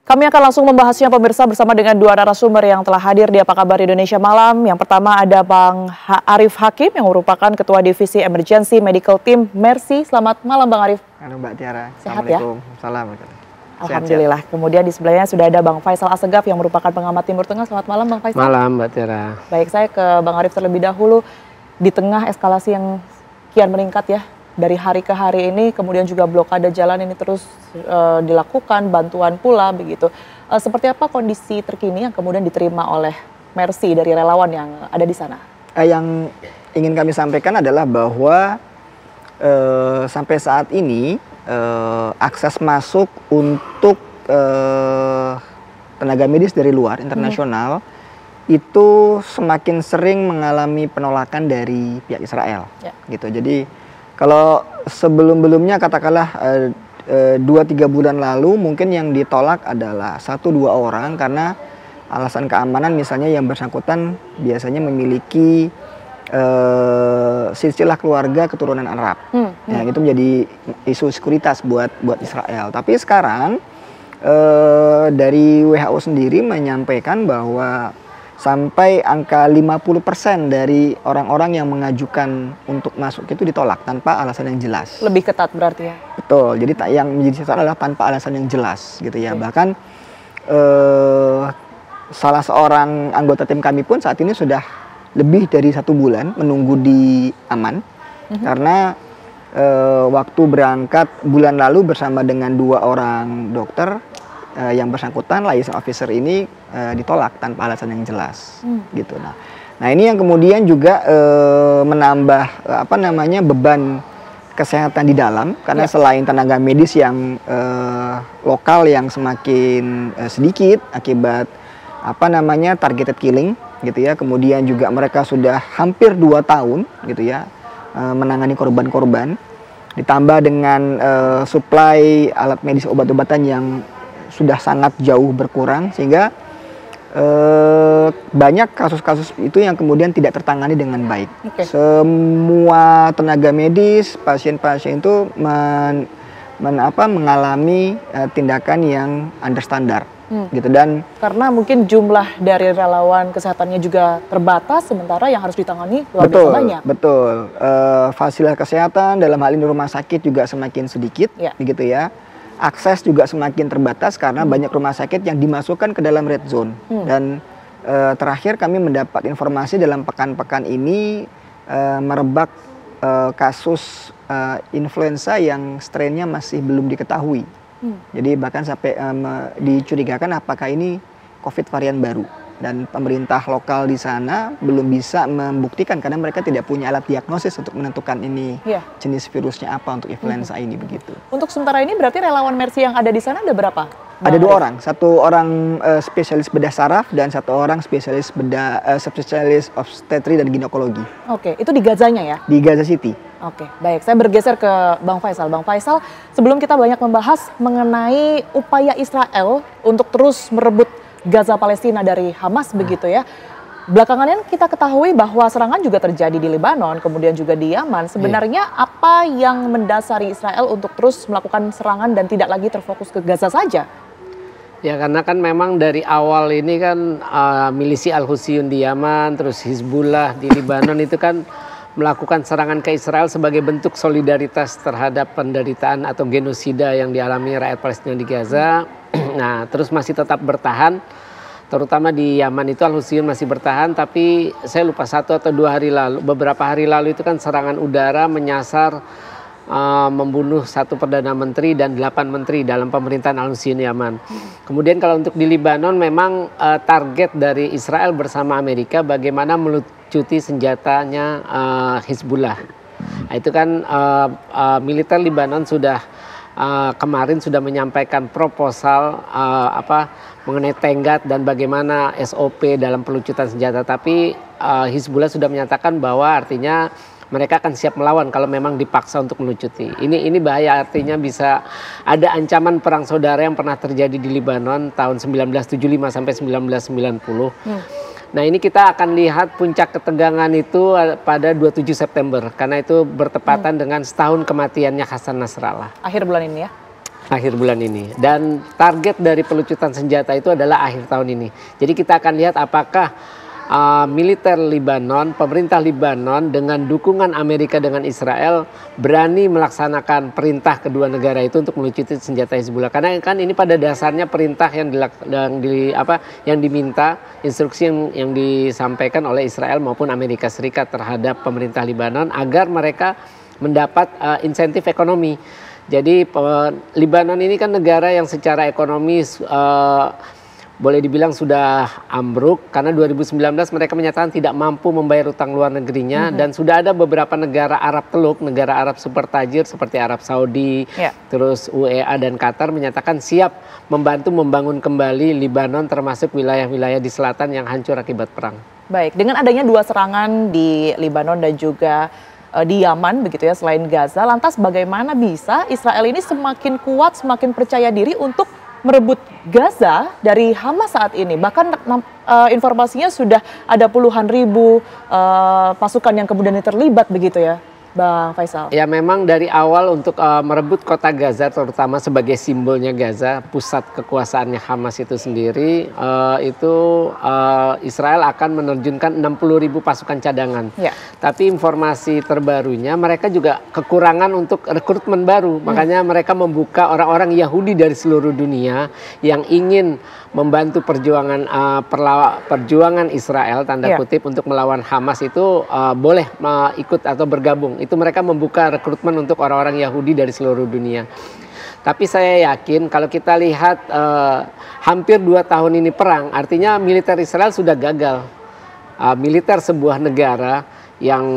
Kami akan langsung membahasnya pemirsa bersama dengan dua narasumber yang telah hadir di Apa Kabar Indonesia Malam. Yang pertama ada Bang Arif Hakim yang merupakan Ketua Divisi Emergency Medical Team Mercy. Selamat malam Bang Arif. Halo Mbak Tiara. Sehat ya? Salam. Alhamdulillah. Sehat. Kemudian di sebelahnya sudah ada Bang Faisal Assegaf yang merupakan pengamat Timur Tengah. Selamat malam Bang Faisal. Malam Mbak Tiara. Baik, saya ke Bang Arif terlebih dahulu. Di tengah eskalasi yang kian meningkat ya, dari hari ke hari ini, kemudian juga blokade jalan ini terus dilakukan, bantuan pula begitu. Seperti apa kondisi terkini yang kemudian diterima oleh Mercy dari relawan yang ada di sana? Yang ingin kami sampaikan adalah bahwa sampai saat ini akses masuk untuk tenaga medis dari luar internasional itu semakin sering mengalami penolakan dari pihak Israel, gitu. Jadi kalau sebelum-belumnya katakanlah 2-3 bulan lalu mungkin yang ditolak adalah 1-2 orang karena alasan keamanan, misalnya yang bersangkutan biasanya memiliki silsilah keluarga keturunan Arab. Yang itu menjadi isu sekuritas buat Israel. Tapi sekarang dari WHO sendiri menyampaikan bahwa sampai angka 50% dari orang-orang yang mengajukan untuk masuk itu ditolak tanpa alasan yang jelas. Lebih ketat berarti ya? Betul, jadi yang menjadi satu adalah tanpa alasan yang jelas gitu ya. Bahkan salah seorang anggota tim kami pun saat ini sudah lebih dari 1 bulan menunggu di aman. Karena waktu berangkat bulan lalu bersama dengan 2 orang dokter, yang bersangkutan liaison officer ini ditolak tanpa alasan yang jelas, gitu. Nah ini yang kemudian juga menambah beban kesehatan di dalam, karena selain tenaga medis yang lokal yang semakin sedikit akibat targeted killing, gitu ya. Kemudian juga mereka sudah hampir 2 tahun, gitu ya, menangani korban-korban, ditambah dengan suplai alat medis obat-obatan yang sudah sangat jauh berkurang, sehingga banyak kasus-kasus itu yang kemudian tidak tertangani dengan baik. Semua tenaga medis, pasien-pasien itu mengalami tindakan yang under standar, gitu. Dan karena mungkin jumlah dari relawan kesehatannya juga terbatas, sementara yang harus ditangani luar biasa banyak. Betul. Fasilitas kesehatan dalam hal ini rumah sakit juga semakin sedikit, begitu ya. Akses juga semakin terbatas karena banyak rumah sakit yang dimasukkan ke dalam red zone. Dan terakhir kami mendapat informasi dalam pekan-pekan ini merebak kasus influenza yang strainnya masih belum diketahui. Jadi bahkan sampai dicurigakan apakah ini COVID varian baru. Dan pemerintah lokal di sana belum bisa membuktikan karena mereka tidak punya alat diagnosis untuk menentukan ini jenis virusnya apa untuk influenza ini, begitu. Untuk sementara ini berarti relawan Mercy yang ada di sana ada berapa? Ada 2 orang, 1 orang spesialis bedah saraf dan 1 orang spesialis spesialis obstetri dan ginekologi. Oke, itu di Gazanya ya? Di Gaza City. Oke, baik. Saya bergeser ke Bang Faisal. Bang Faisal, sebelum kita banyak membahas mengenai upaya Israel untuk terus merebut Gaza Palestina dari Hamas begitu ya. Belakangan kita ketahui bahwa serangan juga terjadi di Lebanon, kemudian juga di Yaman. Sebenarnya apa yang mendasari Israel untuk terus melakukan serangan dan tidak lagi terfokus ke Gaza saja? Ya karena kan memang dari awal ini kan milisi Al-Husayun di Yaman, terus Hizbullah di Lebanon itu kan melakukan serangan ke Israel sebagai bentuk solidaritas terhadap penderitaan atau genosida yang dialami rakyat Palestina di Gaza. Nah, terus masih tetap bertahan, terutama di Yaman itu Al-Husayun masih bertahan, tapi saya lupa 1 atau 2 hari lalu, beberapa hari lalu itu kan serangan udara menyasar membunuh 1 Perdana Menteri dan 8 Menteri dalam pemerintahan Al-Husayun Yaman. Kemudian kalau untuk di Lebanon memang target dari Israel bersama Amerika bagaimana melucuti senjatanya Hizbullah. Nah, itu kan militer Lebanon sudah kemarin sudah menyampaikan proposal mengenai tenggat dan bagaimana SOP dalam pelucutan senjata. Tapi Hizbullah sudah menyatakan bahwa artinya mereka akan siap melawan kalau memang dipaksa untuk melucuti. Ini bahaya, artinya bisa ada ancaman perang saudara yang pernah terjadi di Lebanon tahun 1975 sampai 1990. Nah ini kita akan lihat puncak ketegangan itu pada 27 September. Karena itu bertepatan dengan setahun kematiannya Hasan Nasrallah. Akhir bulan ini ya? Akhir bulan ini. Dan target dari pelucutan senjata itu adalah akhir tahun ini. Jadi kita akan lihat apakah militer Lebanon, pemerintah Lebanon dengan dukungan Amerika dengan Israel berani melaksanakan perintah kedua negara itu untuk melucuti senjata Hizbullah. Karena kan ini pada dasarnya perintah yang diminta, instruksi yang disampaikan oleh Israel maupun Amerika Serikat terhadap pemerintah Lebanon agar mereka mendapat insentif ekonomi. Jadi Lebanon ini kan negara yang secara ekonomi boleh dibilang sudah ambruk karena 2019 mereka menyatakan tidak mampu membayar utang luar negerinya dan sudah ada beberapa negara Arab Teluk, negara Arab super tajir seperti Arab Saudi, terus UEA dan Qatar menyatakan siap membantu membangun kembali Lebanon termasuk wilayah-wilayah di selatan yang hancur akibat perang. Baik, dengan adanya 2 serangan di Lebanon dan juga di Yaman begitu ya selain Gaza, lantas bagaimana bisa Israel ini semakin kuat, semakin percaya diri untuk merebut Gaza dari Hamas saat ini? Bahkan informasinya sudah ada puluhan ribu pasukan yang kemudian terlibat begitu ya, Bang Faisal? Ya memang dari awal untuk merebut kota Gaza terutama sebagai simbolnya Gaza, pusat kekuasaannya Hamas itu sendiri, Israel akan menerjunkan 60.000 pasukan cadangan. Tapi informasi terbarunya mereka juga kekurangan untuk rekrutmen baru. Makanya mereka membuka orang-orang Yahudi dari seluruh dunia yang ingin membantu perjuangan Israel tanda kutip untuk melawan Hamas itu boleh ikut atau bergabung. Itu mereka membuka rekrutmen untuk orang-orang Yahudi dari seluruh dunia. Tapi saya yakin kalau kita lihat hampir 2 tahun ini perang, artinya militer Israel sudah gagal. Militer sebuah negara yang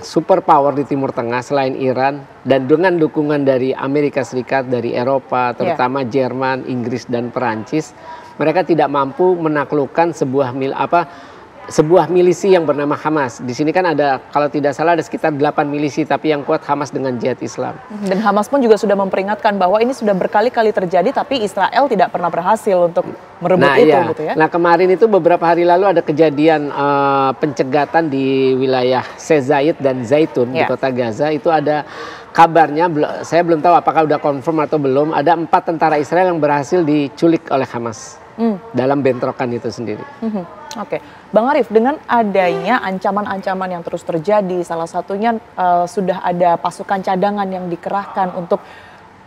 super power di Timur Tengah selain Iran dan dengan dukungan dari Amerika Serikat, dari Eropa, terutama Jerman, Inggris dan Perancis, mereka tidak mampu menaklukkan sebuah milisi yang bernama Hamas. Di sini kan ada, kalau tidak salah ada sekitar 8 milisi, tapi yang kuat Hamas dengan Jihad Islam. Dan Hamas pun juga sudah memperingatkan bahwa ini sudah berkali-kali terjadi, tapi Israel tidak pernah berhasil untuk merebut itu gitu ya. Nah kemarin itu beberapa hari lalu ada kejadian pencegatan di wilayah Sezayed dan Zaitun di kota Gaza. Itu ada kabarnya, saya belum tahu apakah udah confirm atau belum, ada 4 tentara Israel yang berhasil diculik oleh Hamas dalam bentrokan itu sendiri. Oke, Bang Arief, dengan adanya ancaman-ancaman yang terus terjadi, salah satunya sudah ada pasukan cadangan yang dikerahkan untuk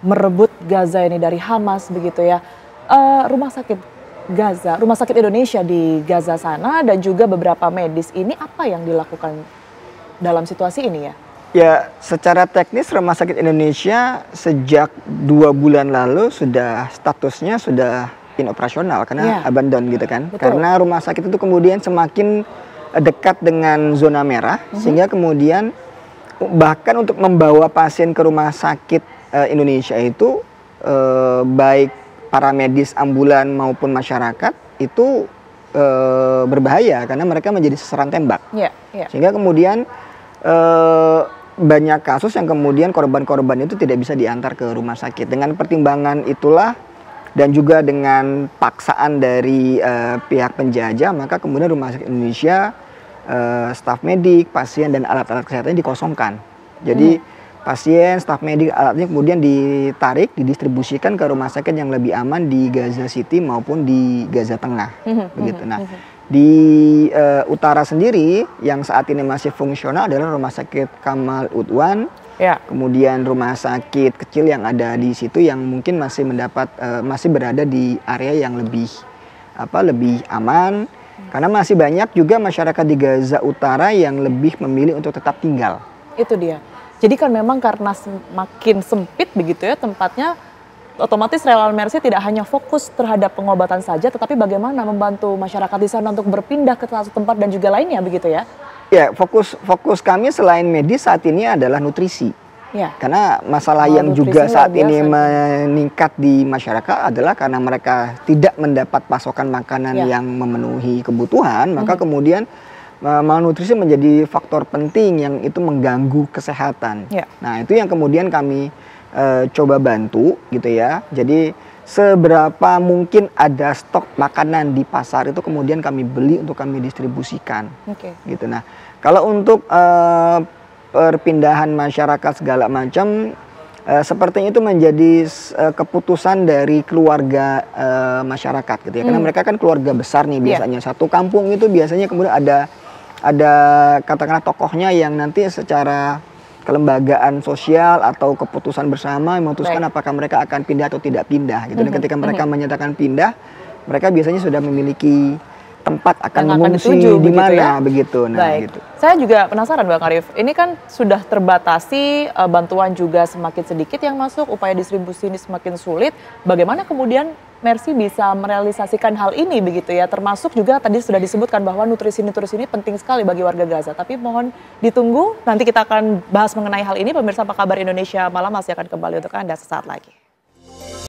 merebut Gaza ini dari Hamas begitu ya. Rumah sakit Gaza, rumah sakit Indonesia di Gaza sana dan juga beberapa medis ini apa yang dilakukan dalam situasi ini ya? Ya, secara teknis Rumah Sakit Indonesia sejak 2 bulan lalu statusnya sudah inoperasional karena abandon gitu kan. Betul. Karena rumah sakit itu kemudian semakin dekat dengan zona merah sehingga kemudian bahkan untuk membawa pasien ke rumah sakit Indonesia itu baik para medis, ambulan maupun masyarakat itu berbahaya karena mereka menjadi sasaran tembak. Sehingga kemudian banyak kasus yang kemudian korban-korban itu tidak bisa diantar ke rumah sakit. Dengan pertimbangan itulah dan juga dengan paksaan dari pihak penjajah, maka kemudian Rumah Sakit Indonesia, staf medik, pasien dan alat-alat kesehatannya dikosongkan. Jadi pasien, staf medik, alatnya kemudian ditarik, didistribusikan ke rumah sakit yang lebih aman di Gaza City maupun di Gaza Tengah. Begitu. Nah, di utara sendiri yang saat ini masih fungsional adalah Rumah Sakit Kamal Udwan. Kemudian rumah sakit kecil yang ada di situ yang mungkin masih masih berada di area yang lebih aman karena masih banyak juga masyarakat di Gaza Utara yang lebih memilih untuk tetap tinggal. Itu dia. Jadi kan memang karena semakin sempit begitu ya tempatnya, otomatis Relawan Mercy tidak hanya fokus terhadap pengobatan saja, tetapi bagaimana membantu masyarakat di sana untuk berpindah ke satu tempat dan juga lainnya begitu ya? Ya, fokus kami selain medis saat ini adalah nutrisi. Karena masalah yang juga saat ini meningkat di masyarakat adalah karena mereka tidak mendapat pasokan makanan yang memenuhi kebutuhan, maka kemudian malnutrisi menjadi faktor penting yang itu mengganggu kesehatan. Nah, itu yang kemudian kami coba bantu gitu ya. Jadi seberapa mungkin ada stok makanan di pasar itu kemudian kami beli untuk kami distribusikan. Gitu. Nah, kalau untuk perpindahan masyarakat segala macam sepertinya itu menjadi keputusan dari keluarga masyarakat gitu ya. Karena mereka kan keluarga besar nih biasanya. Satu kampung itu biasanya kemudian ada katakanlah tokohnya yang nanti secara kelembagaan sosial atau keputusan bersama memutuskan apakah mereka akan pindah atau tidak pindah gitu. Dan ketika mereka menyatakan pindah, mereka biasanya sudah memiliki tempat akan mengungsi di mana begitu. Nah, gitu. Saya juga penasaran Bang Arief, ini kan sudah terbatasi, bantuan juga semakin sedikit yang masuk, upaya distribusi ini semakin sulit. Bagaimana kemudian Mercy bisa merealisasikan hal ini begitu ya? Termasuk juga tadi sudah disebutkan bahwa nutrisi-nutrisi ini penting sekali bagi warga Gaza. Tapi mohon ditunggu, nanti kita akan bahas mengenai hal ini. Pemirsa Apa Kabar Indonesia Malam masih akan kembali untuk Anda sesaat lagi.